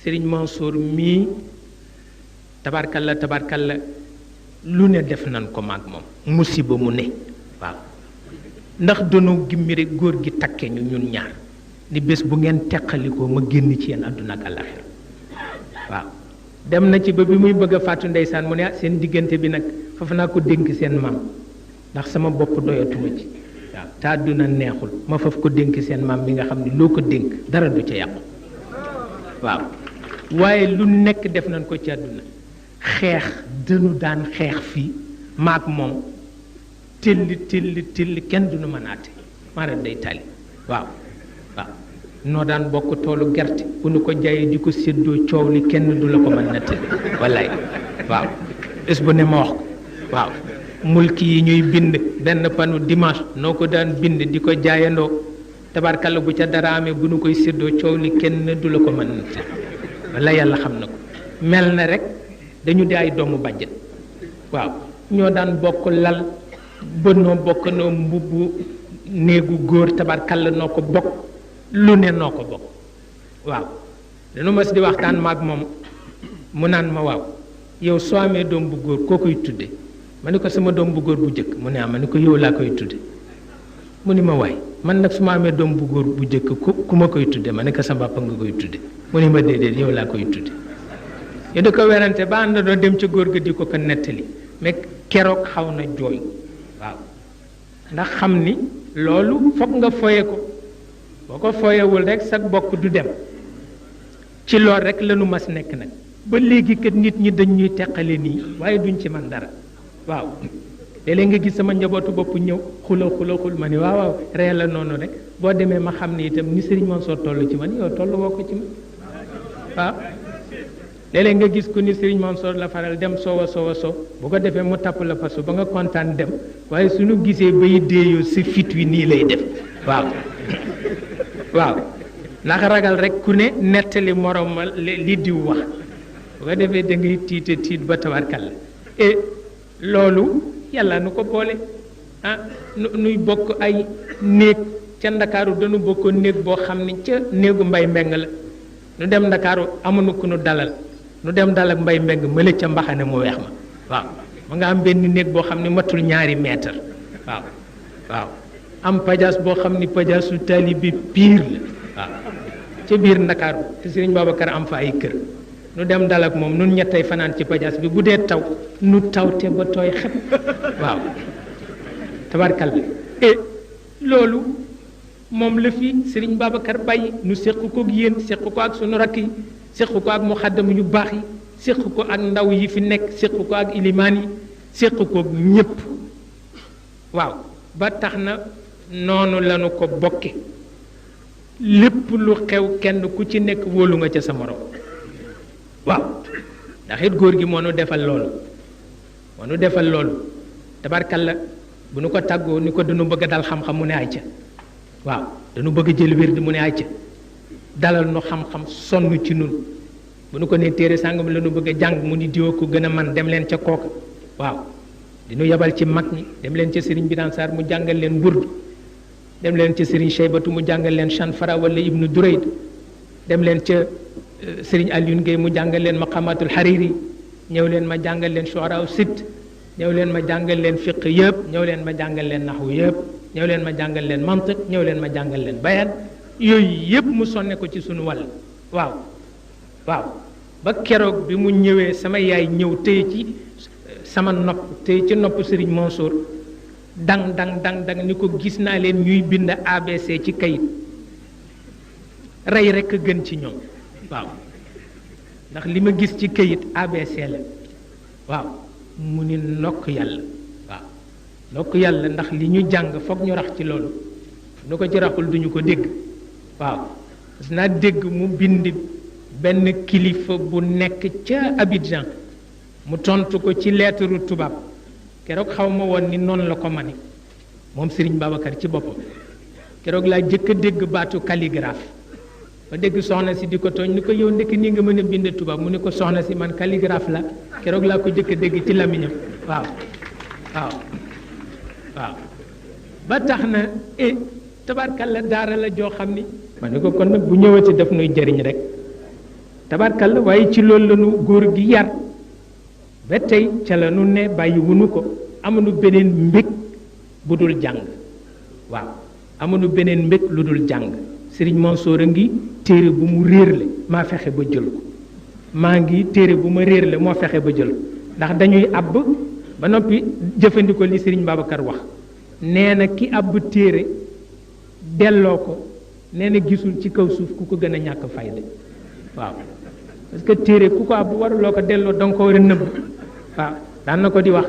Serigne Mansour mii tabarkalla lu ne def nan ko maag moom musiba mu ne waaw ndax doonu gimmi rek góor gi takke ñu ñun ñaar ni bés bu ngeen teqalikoo ma génn ci yéen àdduna ak àllaxira waaw dem na ci ba bi muy bëgg a fàttu ndeysaan mu ne seen diggante bi nag foofu naa ko dénk seen maam ndax sama bopp doyatuma ci waaw te àdduna neexul ma faf ko dénk seen maam bi nga xam ne loo ko dénk dara du ca yàqu waaw waaye lu nekk def nañ ko ci àdduna xeex dënu daan xeex fii maag moom till kenn duñu mën aate maara day tali waaw noo daan bokk toolu gerte bu nu ko jaayee di ko séddoo coow li kenn du la ko mën nettali wallaay waaw bés bu ne ma wax ko waaw mulki yi ñuy bind benn panu dimanche noo ko daan bind di ko jaayandoo tabarkalla bu ca dara amee bu nu koy séddoo coow li kenn du la ko mën nettali walla yàlla xam na ko mel na rek dañu di ay doomu bàjjen waaw ñoo daan bokk lal ba noo bokk noo mbubbu néegu góor tabarkalla noo ko bokk lu ne noo ko bokk waaw dañu mas di waxtaan maag moom mu naan ma waaw yow soo amee doom bu góor koo koy tudde ma ni ko sama doom bu góor bu jëkk mu ne ma ni ko yow laa koy tudde mu ni ma waay man nag su ma amee doom bu góor bu jëkk ku ma koy tudde ma ne ko sa papa nga koy tudde mu ni ma déedéet yow laa koy tudde ñu di ko werante ba ànd doo dem ca góor ga di ko nettali mais keroog xaw na jooy waaw ndax xam ni loolu foog nga foye ko boo ko foyewul rek sa bokk du dem ci lool rek lanu mas nekk nag ba léegi kat nit ñi dañ ñuy teqale nii waaye duñ ci man dara waaw léeg-léeg nga gis sama njabootu bopp ñëw xul ma ni waaw ree la noonu rek boo demee ma xam ne itam ni Serigne Mansour toll ci man yow toll woo ko ci man waaw léeg-léeg nga gis ku ni Serigne Mansour la faral dem soowa bu ko defee mu tapp la fasu ba nga kontaan dem waaye suñu gisee bay déeyoo sa fit wi nii lay def waaw ndax ragal rek ku ne nettali morom ma li diw wax bu ko defee da ngay tiit ba tabarkalla et loolu yàlla nu ko boole nuy bokk ay néeg ca ndakaaru dañu bokkoon néeg boo xam ne ca néegu mbay mbeng la nu dem ndakaaru amuñu ku nu dalal nu dem dal ak mbay mbeng mële ca mbaxane mu weex ma waaw ma nga am benn néeg boo xam ne matul 2 mètre waaw am pajaas boo xam ni pajaasu taalibe piir la waaw ca biir ndakaaru te Sëriñ Babacar am fa ay kër nu dem dal ak moom nun ñettay fanaan ci pajaas bi bu dee taw nu tawte ba tooy xep waaw tabarkalla et loolu moom la fi Sëriñ Babacar bàyyi nu séq ko ak yéen séq ko ak sunu rakk yi séq ko ak muxaddam yu baax yi séq ko ak ndaw yi fi nekk séq ko ak ilimaan yi séq ko ak ñépp waaw ba tax na noonu lanu ko bokke lépp lu xew kenn ku ci nekk wóolu nga ca sa morom waaw ndax it góor gi moo nu defal loolu tabarkalla bu nu ko tàggoo ni ko dañu bëgg a dal xam-xam mu ne ay ca waaw dañu bëgg a jël wérd mu ne ay ca dalal nu xam-xam sonn ci nun bu nu ko ne téere sàngam la nu bëgg a jàng mu ni diwa ko gën a man dem leen ca kooka waaw dinu yebal ci mag ñi dem leen ca Serigne Birane Sarr mu jàngal leen burd dem leen ca Serigne Cheybatu mu jàngal leen Chanfara wala Ibnu Durayd dem leen ca Serigne Alioune Gueye mu jàngal leen Maqamatul Hariri ñëw leen ma jàngal leen Shu'ara Sitt ñëw leen ma jàngal leen fiq yëpp ñëw leen ma jàngal leen naxwu yëpp ñëw leen ma jàngal leen mantiq ñëw leen ma jàngal leen bayaan yooyu yëpp mu sonne ko ci sunu wàll waaw ba keroog bi mu ñëwee sama yaay ñëw téye ci sama nopp téye ci nopp Serigne Mansour dang ni ko gis naa leen ñuy bind ABC ci kayit rey rekk a gën ci ñoom waaw ndax li ma gis ci kayit ABC la waaw mu ni ndokk yàlla ndax li ñu jàng foog ñu rax ci loolu nu ko ci raxul duñu ko dégg waaw parce que naa dégg mu bind benn kilifa bu nekk ca Abidjan mu tontu ko ci leetaru tubaab keroog xaw ma woon ni noonu la ko mane moom Serigne Babacar ci boppam keroog laa jëkk a dégg baatu calligraphe ba dégg soxna si di ko tooñ ni ko yow ndekk nii nga mën a bind tubaab mu ni ko soxna si man calligraphe la keroog laa ko jëkk a dégg ci lamiñam waaw ba tax na tabarkalla daara la joo xam ni ma ne ko kon nag bu ñëwati daf nuy jëriñ rek tabarkalla waaye ci loolu la nu góor gi yar ba tey ca la nu ne bàyyi wunu ko amuñu beneen mbég bu dul jàng waaw amuñu beneen mbég lu dul jàng sëriñ Mansour a ngi téere bu mu réerle maa fexe ba jël ko maa ngi téere bu ma réerle moo fexe ba jël ko ndax dañuy àbb ba noppi jëfandikoo li sëriñ Babacar wax nee na ki àbb téere delloo ko nee na gisul ci kaw suuf ku ko gën a ñàkk fayda waaw parce que téere ku ko àbb waruloo ko delloo danga ko war a nëbb waaw daan na ko di wax